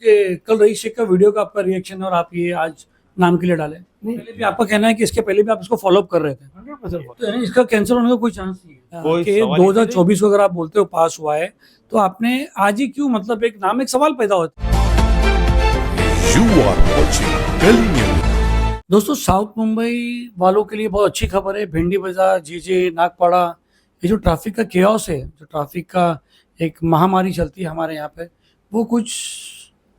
ये कल रईस शेख का वीडियो का आपका रिएक्शन और आप ये आज नाम के लिए डाले। नहीं, पहले भी आपका कहना है कि इसके पहले भी आप इसको फॉलो अप कर रहे थे। 100% तो यानी इसका कैंसिल होने का कोई चांस नहीं है कोई कि सवाल ही नहीं। 2024 को अगर आप बोलते हो पास हुआ है तो आपने आज ही क्यों, मतलब एक नाम, एक सवाल पैदा होता है। You are watching Delhi News. दोस्तों, साउथ मुंबई वालों के लिए बहुत अच्छी खबर है। भिंडी बाजार, जीजे, नागपाड़ा, ये जो ट्रैफिक का केओस है, जो ट्रैफिक का एक महामारी चलती है हमारे यहाँ पे, वो कुछ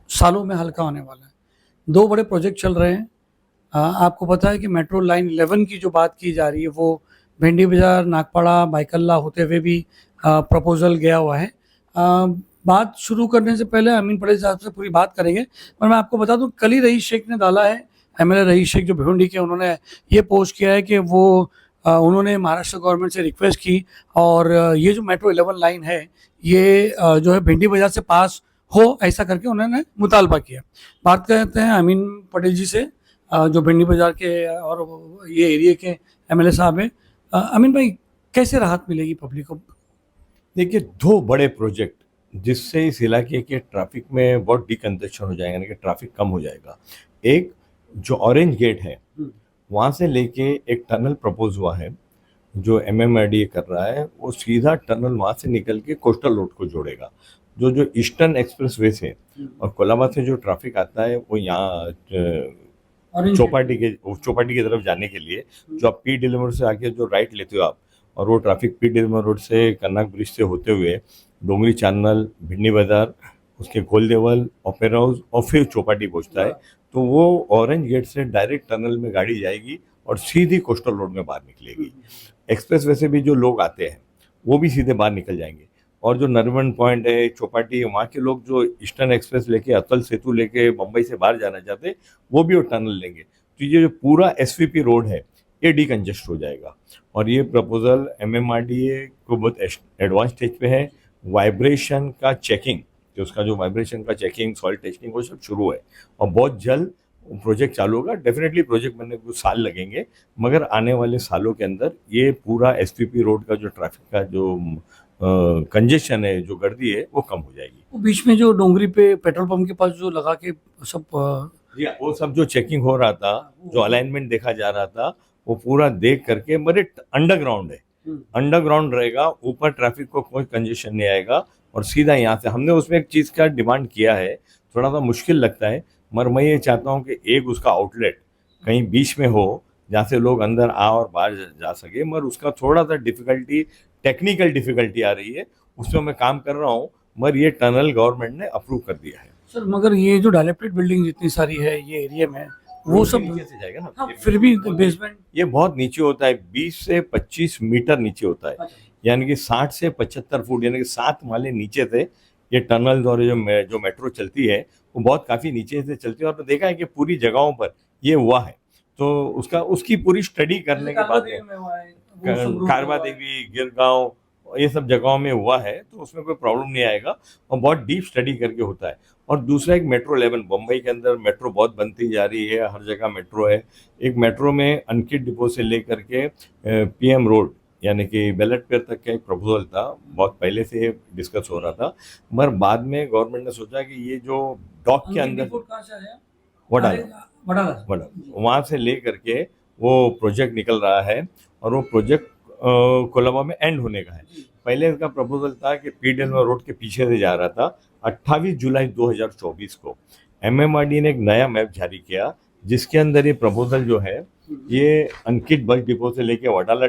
सालों में हल्का होने वाला है। दो बड़े प्रोजेक्ट चल रहे हैं। आपको पता है कि मेट्रो लाइन 11 की जो बात की जा रही है वो भिंडी बाजार, नागपाड़ा, बाइकल्ला होते हुए भी प्रपोजल गया हुआ है। बात शुरू करने से पहले अमीन पटेल साहब से पूरी बात करेंगे, पर मैं आपको बता दूं कल ही रईस शेख ने डाला है, एमएलए रईस शेख जो भिवंडी के, उन्होंने ये पोस्ट किया है कि वो उन्होंने महाराष्ट्र गवर्नमेंट से रिक्वेस्ट की और ये जो मेट्रो 11 लाइन है ये जो है भिंडी बाजार से पास हो, ऐसा करके उन्होंने मुतालबा किया। बात करते हैं अमीन पटेल जी से जो भिंडी बाजार के और ये एरिया के एमएलए साहब हैं। अमीन भाई, कैसे राहत मिलेगी पब्लिक को? देखिए, दो बड़े प्रोजेक्ट जिससे इस इलाके के ट्रैफिक में बहुत डिकंजेशन हो जाएगा, यानी कि ट्रैफिक कम हो जाएगा। एक जो ऑरेंज गेट है वहाँ से लेके एक टनल प्रपोज हुआ है जो एमएमआरडीए कर रहा है, वो सीधा टनल वहाँ से निकल के कोस्टल रोड को जोड़ेगा। जो जो ईस्टर्न एक्सप्रेसवे से और कोलाबा से जो ट्रैफिक आता है वो यहाँ चौपाटी की तरफ जाने के लिए, जो आप पी डिलीवर से आके जो राइट लेते हो आप, और वो ट्रैफिक पी डिलीवर रोड से कन्नाक ब्रिज से होते हुए डोंगरी चैनल, भिंडी बाजार, उसके गोलदेवल, ओपेरा हाउस और फिर चौपाटी पहुंचता है। तो वो ऑरेंज गेट से डायरेक्ट टनल में गाड़ी जाएगी और सीधी कोस्टल रोड में बाहर निकलेगी। एक्सप्रेस वे से भी जो लोग आते हैं वो भी सीधे बाहर निकल जाएंगे। और जो नरवन पॉइंट है, चौपाटी, वहाँ के लोग जो ईस्टर्न एक्सप्रेस लेके, अतल सेतु लेके मुंबई से बाहर जाना चाहते वो भी वो टनल लेंगे। तो ये जो पूरा एसवीपी रोड है ये डिकंजेस्ट हो जाएगा। और ये प्रपोजल एमएमआरडीए को बहुत एडवांस स्टेज पे है। वाइब्रेशन का चेकिंग, कि उसका जो वाइब्रेशन का चेकिंग, सॉइल टेस्टिंग, वो सब शुरू है और बहुत जल्द प्रोजेक्ट चालू होगा। डेफिनेटली प्रोजेक्ट बनने को कुछ साल लगेंगे, मगर आने वाले सालों के अंदर ये पूरा एसपीपी रोड का जो ट्रैफिक का जो कंजेशन है, जो गर्दी है, वो कम हो जाएगी। वो बीच में जो डोंगरी पे पेट्रोल पंप के पास जो लगा के सब वो सब जो चेकिंग हो रहा था, जो अलाइनमेंट देखा जा रहा था, वो पूरा देख करके, मगर अंडरग्राउंड है, अंडरग्राउंड रहेगा, ऊपर ट्रैफिक को कोई कंजेशन नहीं आएगा और सीधा यहाँ से। हमने उसमें एक चीज़ का डिमांड किया है, थोड़ा सा मुश्किल लगता है, मगर मैं ये चाहता हूँ कि एक उसका आउटलेट कहीं बीच में हो जहाँ से लोग अंदर आ और बाहर जा सके, मगर उसका थोड़ा सा टेक्निकल डिफिकल्टी आ रही है, उसमें मैं काम कर रहा हूँ, मगर ये टनल गवर्नमेंट ने अप्रूव कर दिया है। सर, मगर ये जो डायलेप्टेड बिल्डिंग जितनी सारी है ये एरिया में, वो सब नीचे से जाएगा ना। हाँ, फिर भी बेसमेंट ये बहुत नीचे होता है, 20 से 25 मीटर नीचे होता है, यानी कि 60 से 75 फुट, यानी कि 7 माले नीचे से ये टनल और जो मेट्रो चलती है वो बहुत काफ़ी नीचे से चलती है। और देखा है कि पूरी जगहों पर ये हुआ है, तो उसकी पूरी स्टडी करने के बाद कारवा देवी, गिरगांव, ये सब जगहों में हुआ है, तो उसमें कोई प्रॉब्लम नहीं आएगा और बहुत डीप स्टडी करके होता है। और दूसरा, एक मेट्रो 11, मुंबई के अंदर मेट्रो बहुत बनती जा रही है, हर जगह मेट्रो है। एक मेट्रो में अंकित डिपो से लेकर के पीएम रोड, यानी कि बैलेट पेयर तक का एक प्रपोजल था, बहुत पहले से डिस्कस हो रहा था, मगर बाद में गवर्नमेंट ने सोचा कि ये जो डॉक के अंदर वडाला वहाँ से ले करके वो प्रोजेक्ट निकल रहा है और वो प्रोजेक्ट कोलाबा में एंड होने का है। पहले इसका प्रपोजल था कि पीडीएल रोड के पीछे से जा रहा था। 28 जुलाई 2024 को एमएमआरडी ने एक नया मैप जारी किया, जिसके अंदर ये प्रपोजल जो है ये अंकित बस डिपो से लेके वडाला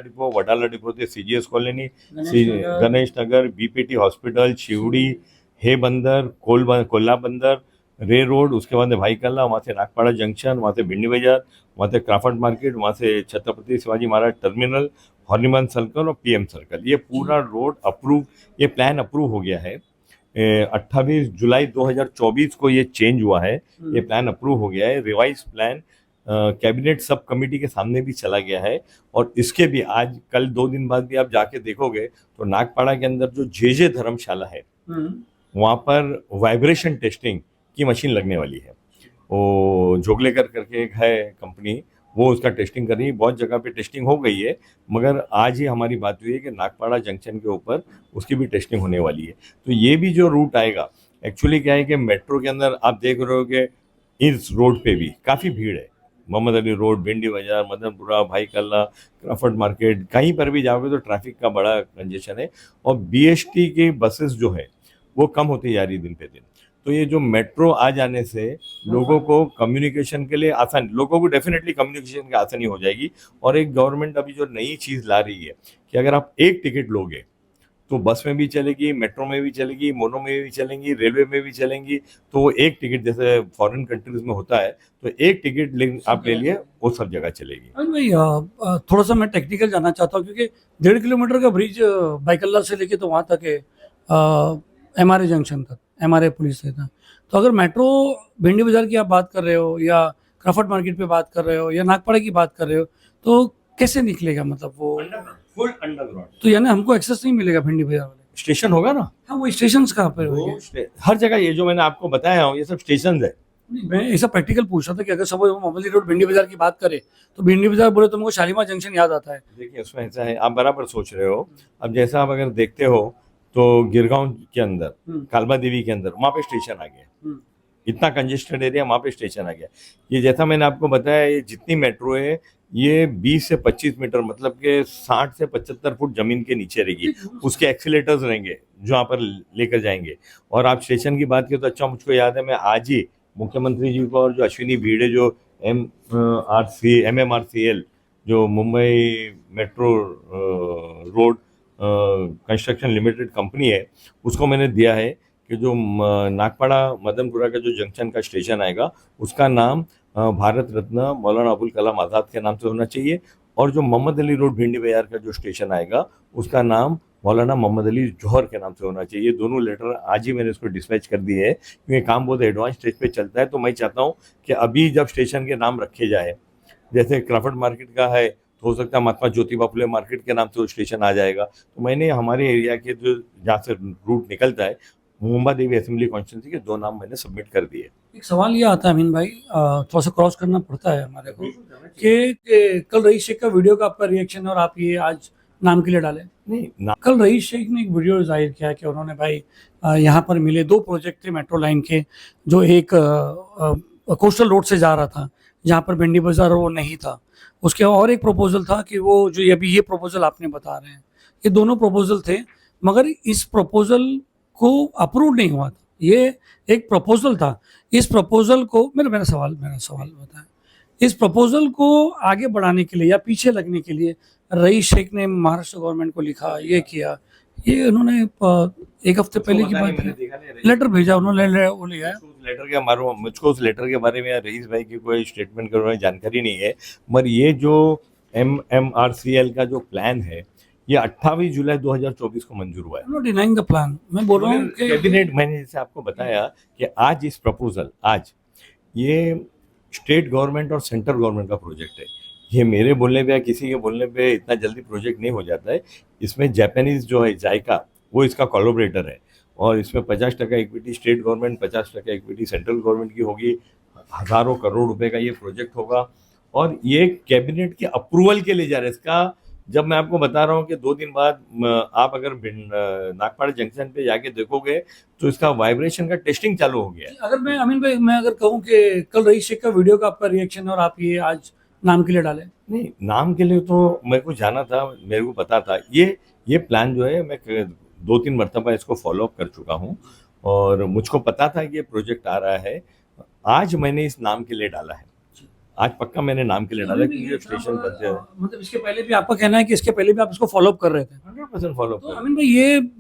डिपो से CGS colony, Ganesh Nagar, BPT hospital, Sewri, हे बंदर, कोल्ला बंदर, रे रोड, उसके बाद भाईकल्ला, वहाँ से नागपाड़ा जंक्शन, वहाँ से भिंडी बाजार, वहाँ से क्राफर्ड मार्केट, वहाँ से Chhatrapati Shivaji Maharaj terminal, Horniman circle और पीएम सर्कल, ये पूरा रोड अप्रूव, ये प्लान अप्रूव हो गया है। 28 जुलाई 2024 को ये चेंज हुआ है, ये प्लान अप्रूव हो गया है। Revise plan cabinet sub committee के सामने भी चला गया है और इसके भी आज कल 2 दिन बाद भी आप जाके देखोगे तो नागपाड़ा के अंदर जो जे धर्मशाला है वहाँ पर वाइब्रेशन टेस्टिंग की मशीन लगने वाली है। वो जोगलेकर करके एक है कंपनी, वो उसका टेस्टिंग कर रही है। बहुत जगह पे टेस्टिंग हो गई है, मगर आज ही हमारी बात हुई है कि नागपाड़ा जंक्शन के ऊपर उसकी भी टेस्टिंग होने वाली है। तो ये भी जो रूट आएगा एक्चुअली क्या है कि मेट्रो के अंदर आप देख रहे हो कि इस रोड पे भी काफ़ी भीड़ है। मोहम्मद अली रोड, भिंडी बाजार, मदनपुरा, भाई कल्ला, क्राफर्ड मार्केट, कहीं पर भी जाओगे तो ट्रैफिक का बड़ा कंजेशन है। और बीएसटी की बसेस जो है वो कम होती जा रही दिन पे दिन। तो ये जो मेट्रो आ जाने से लोगों को कम्युनिकेशन के लिए आसान, लोगों को डेफिनेटली कम्युनिकेशन की आसानी हो जाएगी। और एक गवर्नमेंट अभी जो नई चीज़ ला रही है कि अगर आप एक टिकट लोगे तो बस में भी चलेगी, मेट्रो में भी चलेगी, मोनो में भी चलेंगी, रेलवे में भी चलेंगी। तो एक टिकट जैसे फॉरेन कंट्रीज में होता है तो एक टिकट आप ले लिए वो सब जगह चलेगी। अमिन भाई थोड़ा सा मैं टेक्निकल जानना चाहता हूँ, क्योंकि 1.5 किलोमीटर का ब्रिज बाइकल्ला से लेके तो वहाँ तक है, MRA जंक्शन तक, MRA पुलिस से था। तो अगर मेट्रो भिंडी बाजार की आप बात कर रहे हो, या क्राफर्ड मार्केट पे बात कर रहे हो, या नागपाड़ा की बात कर रहे हो, तो कैसे निकलेगा मतलब वो? फुल अंडरग्राउंड तो यानी हमको एक्सेस नहीं मिलेगा भिंडी बाजार वाले? स्टेशन होगा ना, हाँ, वो स्टेशन कहाँ पर वो होंगे? हर जगह ये जो मैंने आपको बताया हूँ ये सब स्टेशन है। नहीं, मैं ऐसा प्रैक्टिकल पूछ रहा था कि अगर सपोज मोहम्मद अली रोड भिंडी बाजार की बात करें, तो भिंडी बाजार बोले तो हमको शालीमार जंक्शन याद आता है। देखिए उसमें ऐसा है, आप बराबर सोच रहे हो। अब जैसा आप अगर देखते हो तो गिरगांव के अंदर, कालबा देवी के अंदर, वहाँ पे स्टेशन आ गया। इतना कंजेस्टेड एरिया, वहाँ पे स्टेशन आ गया। ये जैसा मैंने आपको बताया, ये जितनी मेट्रो है ये 20 से 25 मीटर, मतलब कि 60 से 75 फुट जमीन के नीचे रहेगी। उसके एक्सीलेटर्स रहेंगे जो यहाँ पर लेकर जाएंगे। और आप स्टेशन की बात करें तो अच्छा, मुझको याद है मैं आज ही मुख्यमंत्री जी को और जो अश्विनी भिड़े जो MMRCL जो Mumbai metro road construction limited company है, उसको मैंने दिया है कि जो नागपाड़ा मदनपुरा का जो जंक्शन का स्टेशन आएगा उसका नाम भारत रत्न मौलाना अबुल कलाम आज़ाद के नाम से होना चाहिए। और जो मोहम्मद अली रोड भिंडी बाजार का जो स्टेशन आएगा उसका नाम मौलाना मोहम्मद अली जौहर के नाम से होना चाहिए। दोनों लेटर आज ही मैंने इसको डिस्पैच कर दिए है, क्योंकि काम बहुत एडवांस स्टेज पे चलता है। तो मैं चाहता हूँ कि अभी जब स्टेशन के नाम रखे जाए, जैसे क्राफर्ड मार्केट का है तो हो सकता है महात्मा ज्योतिबा फुले मार्केट के नाम से वो स्टेशन आ जाएगा। तो मैंने हमारे एरिया के जो जहाँ से रूट निकलता है मुंबा देवी असेंबली कॉन्स्टिट्यूंसी के 2 नाम मैंने सबमिट कर दिए। एक सवाल ये आता है अमीन भाई, थोड़ा सा क्रॉस करना पड़ता है हमारे को, कि कल रईस शेख का वीडियो का आपका रिएक्शन और आप ये आज नाम के लिए डाले। नहीं कल रईस शेख ने एक वीडियो जाहिर किया कि उन्होंने भाई यहाँ पर मिले 2 प्रोजेक्ट थे मेट्रो लाइन के, जो एक कोस्टल रोड से जा रहा था जहाँ पर भिंडी बाजार वो नहीं था। उसके और एक प्रपोजल था कि वो जो अभी ये प्रपोजल आपने बता रहे हैं, ये दोनों प्रपोजल थे, मगर इस प्रपोजल को अप्रूव नहीं हुआ था। ये एक प्रपोजल था, इस प्रपोजल को मेरा सवाल बताएं, इस प्रपोजल को आगे बढ़ाने के लिए या पीछे लगने के लिए रईस शेख ने महाराष्ट्र गवर्नमेंट को लिखा, ये किया, ये उन्होंने एक हफ्ते पहले की बात है, लेटर भेजा उन्होंने, वो लिया मुझको उस लेटर के बारे में रईस भाई की कोई स्टेटमेंट करने जानकारी नहीं है। मगर ये जो MMRCL का जो प्लान है ये 28 जुलाई 2024 को मंजूर हुआ है। नॉट डिनाइंग द प्लान, मैं बोल रहा हूँ कि कैबिनेट, मैंने जैसे आपको बताया कि आज इस प्रपोजल, आज ये स्टेट गवर्नमेंट और सेंट्रल गवर्नमेंट का प्रोजेक्ट है। ये मेरे बोलने पे या किसी के बोलने पे इतना जल्दी प्रोजेक्ट नहीं हो जाता है। इसमें जापानीज जो है जायका, वो इसका कोलैबोरेटर है। और इसमें 50% equity state government, 50% equity central government की होगी। हज़ारों करोड़ रुपए का ये प्रोजेक्ट होगा और ये कैबिनेट के अप्रूवल के लिए जा रहा है। इसका जब मैं आपको बता रहा हूँ कि 2 दिन बाद आप अगर नागपाड़ा जंक्शन पे जाके देखोगे तो इसका वाइब्रेशन का टेस्टिंग चालू हो गया है। अगर मैं अमीन भाई, मैं अगर कहूँ कि कल रईस शेख का वीडियो का आपका रिएक्शन और आप ये आज नाम के लिए डाले। नहीं, नाम के लिए तो मेरे को जाना था, मेरे को पता था। ये प्लान जो है मैं 2-3 मरतबा इसको फॉलो अप कर चुका हूँ और मुझको पता था कि ये प्रोजेक्ट आ रहा है। आज मैंने इस नाम के लिए डाला है, आज पक्का मैंने नाम के लिए डाला क्योंकि स्टेशन बनते हैं। मतलब इसके पहले भी आपका कहना है कि इसके पहले भी आप इसको फॉलो अप कर रहे थे? 100% फॉलो तो अप। अमीन भाई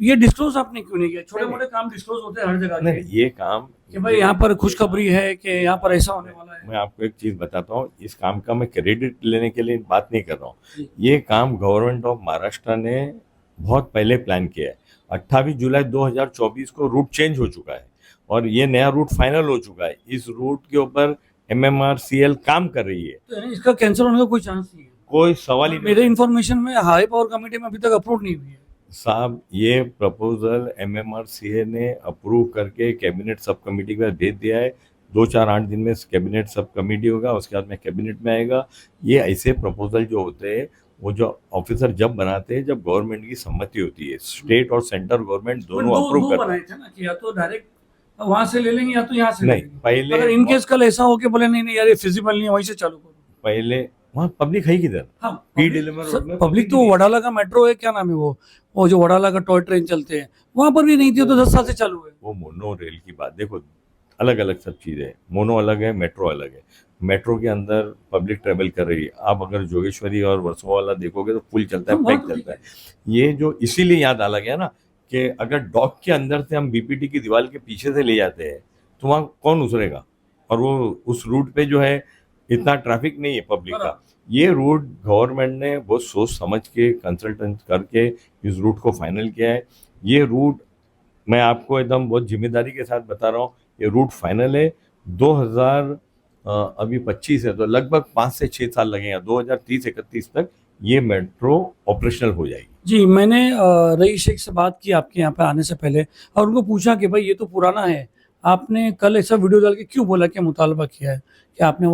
ये डिस्क्लोज आपने क्यों नहीं किया? छोटे मोटे काम डिस्क्लोज होते हैं हर जगह नहीं, ये काम कि भाई यहाँ पर खुशखबरी है कि यहाँ पर ऐसा होने वाला है। मैं आपको एक चीज बताता हूँ, इस काम का मैं क्रेडिट लेने के लिए बात नहीं कर रहा हूँ। ये काम गवर्नमेंट ऑफ महाराष्ट्र ने बहुत पहले प्लान किया है। 28 जुलाई 2024 को रूट चेंज हो चुका है और ये नया रूट फाइनल हो चुका है। इस रूट के ऊपर MMRCL काम कर रही है। तो यानी इसका कैंसिल होने का कोई चांस नहीं है? कोई सवाल ही नहीं। मेरे इन्फॉर्मेशन में हाई पावर कमेटी में अभी तक अप्रूव नहीं हुई है साहब। ये प्रपोजल MMRCL ने अप्रूव करके कैबिनेट सब कमेटी के पास भेज दिया है। 2-4-8 दिन में कैबिनेट सब कमेटी होगा, उसके बाद में कैबिनेट में आएगा। ये ऐसे प्रपोजल जो होते हैं वो जो ऑफिसर जब बनाते हैं, जब गवर्नमेंट की सम्मति होती है, स्टेट और सेंट्रल गवर्नमेंट दोनों अप्रूव करते हैं। बनाए थे ना कि या तो डायरेक्ट वहां से ले लेंगे या तो यहाँ से ले नहीं, लेंगे। पहले अगर इन केस कल ऐसा हो के बोले नहीं नहीं यार ये फिजिबल नहीं है, वहीं से चालू करो। पहले वहाँ पब्लिक है किधर? हाँ पी डिलीवर रोड में पब्लिक तो नहीं है। वडाला का मेट्रो है, क्या नाम है वो जो वडाला का टॉय ट्रेन चलते हैं वहां पर भी नहीं थी, वो तो 10 साल से चालू है। वो मोनो रेल की बात देखो, अलग अलग सब चीज़ें हैं। मोनो अलग है, मेट्रो अलग है। मेट्रो के अंदर पब्लिक ट्रेवल कर रही है। आप अगर जोगेश्वरी और वर्सोवा वाला देखोगे तो फुल चलता है, हाँ, पैक बहुत चलता है। ये जो इसीलिए यहाँ डाला गया ना कि अगर डॉक के अंदर से हम बीपीटी की दीवार के पीछे से ले जाते हैं तो वहाँ कौन उतरेगा? और वो उस रूट पे जो है इतना ट्रैफिक नहीं है पब्लिक का। ये रूट गवर्नमेंट ने बहुत सोच समझ के कंसल्टेंट करके इस रूट को फाइनल किया है। ये रूट मैं आपको एकदम बहुत जिम्मेदारी के साथ बता रहा हूँ, ये रूट फाइनल है। 2000 अभी 25 है तो लगभग 5 से 6 साल लगेगा, 2030-31 तक ये मेट्रो ऑपरेशनल हो जाएगी। जी मैंने रईस शेख से बात की आपके यहाँ पे आने से पहले और उनको पूछा कि भाई ये तो पुराना है, आपने कल ऐसा वीडियो डाल के क्यों बोला कि मुतालबा किया है कि आपने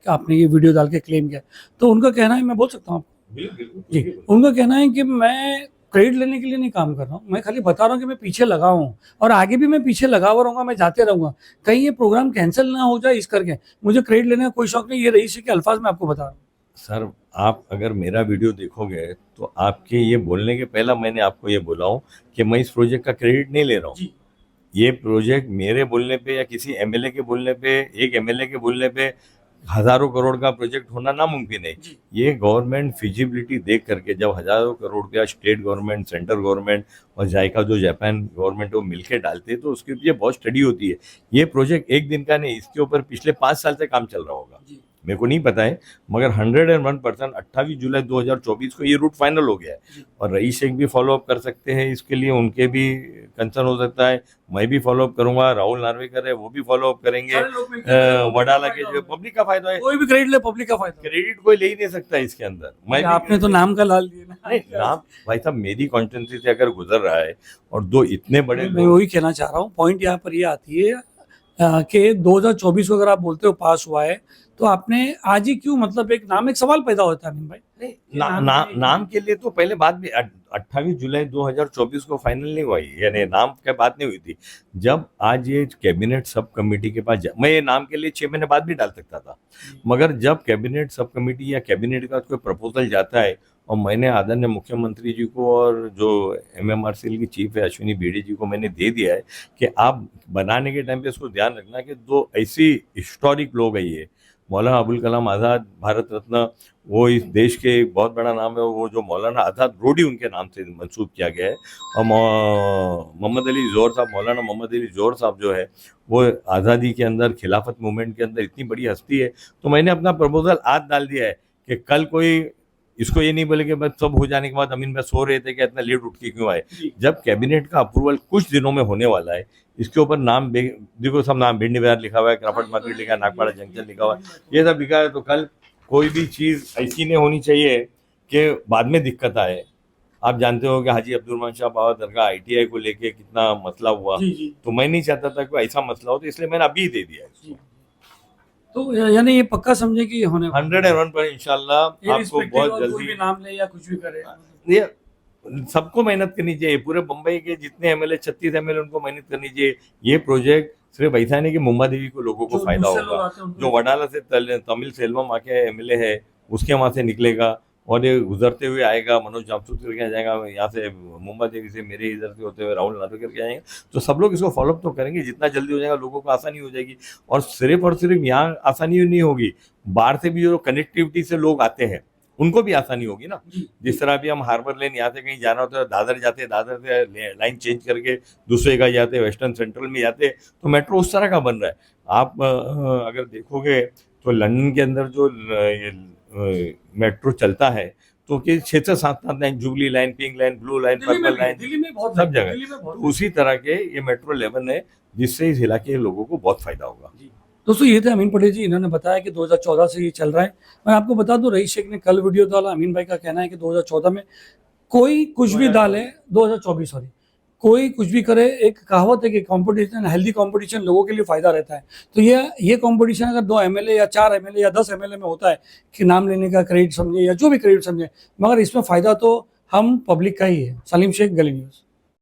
आपने ये वीडियो डाल के क्लेम किया? तो उनका कहना है, मैं बोल सकता हूँ आपको? जी उनका कहना है कि मैं क्रेडिट लेने के लिए नहीं काम कर रहा हूँ, मैं खाली बता रहा हूँ कि मैं पीछे लगा हूँ और आगे भी मैं पीछे लगा हुआ रहूंगा, मैं जाते रहूंगा, कहीं ये प्रोग्राम कैंसिल ना हो जाए इस करके मुझे क्रेडिट लेने का कोई शौक नहीं। ये रईस शेख के अल्फाज में आपको बता रहा हूँ। सर आप अगर मेरा वीडियो देखोगे तो आपके ये बोलने के पहला मैंने आपको ये बोला हूँ कि मैं इस प्रोजेक्ट का क्रेडिट नहीं ले रहा हूँ। ये प्रोजेक्ट मेरे बोलने पे या किसी एमएलए के बोलने पे, एक एमएलए के बोलने पे हजारों करोड़ का प्रोजेक्ट होना नामुमकिन है। ये गवर्नमेंट फिजिबिलिटी देख करके जब हजारों करोड़ का स्टेट गवर्नमेंट, सेंट्रल गवर्नमेंट और जायका जो जापान गवर्नमेंट वो मिलकर डालते हैं तो उसके पीछे बहुत स्टडी होती है। ये प्रोजेक्ट एक दिन का नहीं, इसके ऊपर पिछले 5 साल से काम चल रहा होगा। मेरे को नहीं पता है, मगर 101% 28 जुलाई 2024 को ये रूट फाइनल हो गया है। और रईस शेख भी फॉलो अप कर सकते हैं, इसके लिए उनके भी कंसर्न हो सकता है, मैं भी फॉलो अप करूंगा, राहुल नार्वेकर है वो भी फॉलो अप करेंगे। वडाला के जो पब्लिक का फायदा है, कोई भी क्रेडिट ले पब्लिक का फायदा। क्रेडिट कोई ले ही नहीं सकता इसके अंदर। मैं आपने तो नाम का लाल दिया ना। नहीं, नाम भाई साहब मेरी कॉन्स्टिट्यूंसी से अगर गुजर रहा है और दो इतने बड़े मैं वही कहना चाह रहा हूँ, पॉइंट यहाँ पर ये आती है कि 2024 को अगर आप बोलते हो पास हुआ है तो आपने आज ही क्यों, मतलब एक सवाल पैदा होता है अमीन भाई। नाम के लिए तो पहले बात भी 28 जुलाई 2024 को फाइनल नहीं हुआ, यानी नाम की बात नहीं हुई थी। जब आज ये कैबिनेट सब कमेटी के पास मैं ये नाम के लिए 6 महीने बाद भी डाल सकता था, मगर जब कैबिनेट सब कमेटी या कैबिनेट का कोई प्रपोजल जाता है और मैंने आदरणीय मुख्यमंत्री जी को और जो MMRCL की चीफ है अश्विनी बेड़ी जी को मैंने दे दिया है कि आप बनाने के टाइम पे इसको ध्यान रखना कि दो ऐसी हिस्टोरिक लोग है, ये मौलाना अबुल कलाम आज़ाद भारत रत्न, वो इस देश के एक बहुत बड़ा नाम है, वो जो मौलाना आज़ाद रोड ही उनके नाम से मंसूब किया गया है। और मोहम्मद अली ज़ोहर साहब, मौलाना मोहम्मद अली ज़ोहर साहब जो है वो आज़ादी के अंदर, खिलाफत मूवमेंट के अंदर इतनी बड़ी हस्ती है। तो मैंने अपना प्रपोजल आज डाल दिया है कि कल कोई इसको ये नहीं बोले कि बस सब हो जाने के बाद अमीन भाई सो रहे थे कि इतना लेट उठ के क्यों आए। जब कैबिनेट का अप्रूवल कुछ दिनों में होने वाला है, इसके ऊपर नाम देखो, सब नाम भिंडी बाजार लिखा हुआ है, क्राफर्ड मार्केट लिखा है, नागपाड़ा जंक्शन लिखा हुआ है, ये सब लिखा है। तो कल कोई भी चीज़ ऐसी नहीं होनी चाहिए कि बाद में दिक्कत आए। आप जानते हो कि हाजी अब्दुल रहमान शाह बाबा दरगाह ITI को लेके कितना मसला हुआ, तो मैं नहीं चाहता था कि ऐसा मसला हो, तो इसलिए मैंने अभी दे दिया इसको। तो यानी ये पक्का समझे कि ये होने 101% इंशाल्लाह आपको बहुत जल्दी भी नाम ले या कुछ भी करे, ये सबको मेहनत करनी चाहिए। पूरे बम्बई के जितने MLA 36 MLA उनको मेहनत करनी चाहिए। ये प्रोजेक्ट सिर्फ ऐसा नहीं कि मुंबा देवी को लोगों को फायदा होगा, जो वडाला से तमिल सेल्वम आके MLA है उसके वहाँ से निकलेगा और ये गुजरते हुए आएगा, मनोज जामसूत करके जाएगा, यहाँ से मुंबा देवी से मेरे इधर से होते हुए राहुल नार्वेकर करके आएंगे। तो सब लोग इसको फॉलोअप तो करेंगे, जितना जल्दी हो जाएगा लोगों को आसानी हो जाएगी। और सिर्फ यहाँ आसानी नहीं होगी, बाहर से भी जो कनेक्टिविटी से लोग आते हैं उनको भी आसानी होगी ना। जिस तरह अभी हम हार्बर लेन यहाँ से कहीं जाना होता है दादर जाते, दादर से लाइन चेंज करके दूसरे का जाते, वेस्टर्न सेंट्रल में जाते, तो मेट्रो उस तरह का बन रहा है। आप अगर देखोगे तो लंदन के अंदर जो मेट्रो चलता है तो कि 6 से 7 line, jubilee line, pink line, blue line, purple line, Delhi में बहुत सब जगह तो उसी तरह के ये मेट्रो 11 है, जिससे इस इलाके के लोगों को बहुत फायदा होगा। दोस्तों ये थे अमीन पटेल जी, इन्होंने बताया कि 2014 से ये चल रहा है। मैं आपको बता दूं रईस शेख ने कल वीडियो डाला, अमीन भाई का कहना है कि 2014 में कोई कुछ भी डाले, 2024 सॉरी, कोई कुछ भी करे, एक कहावत है कि कंपटीशन, हेल्दी कंपटीशन लोगों के लिए फायदा रहता है। तो ये कंपटीशन अगर 2 MLA या 4 MLA या 10 MLA में होता है कि नाम लेने का क्रेडिट समझे या जो भी क्रेडिट समझे, मगर इसमें फायदा तो हम पब्लिक का ही है। सलीम शेख, गली न्यूज़।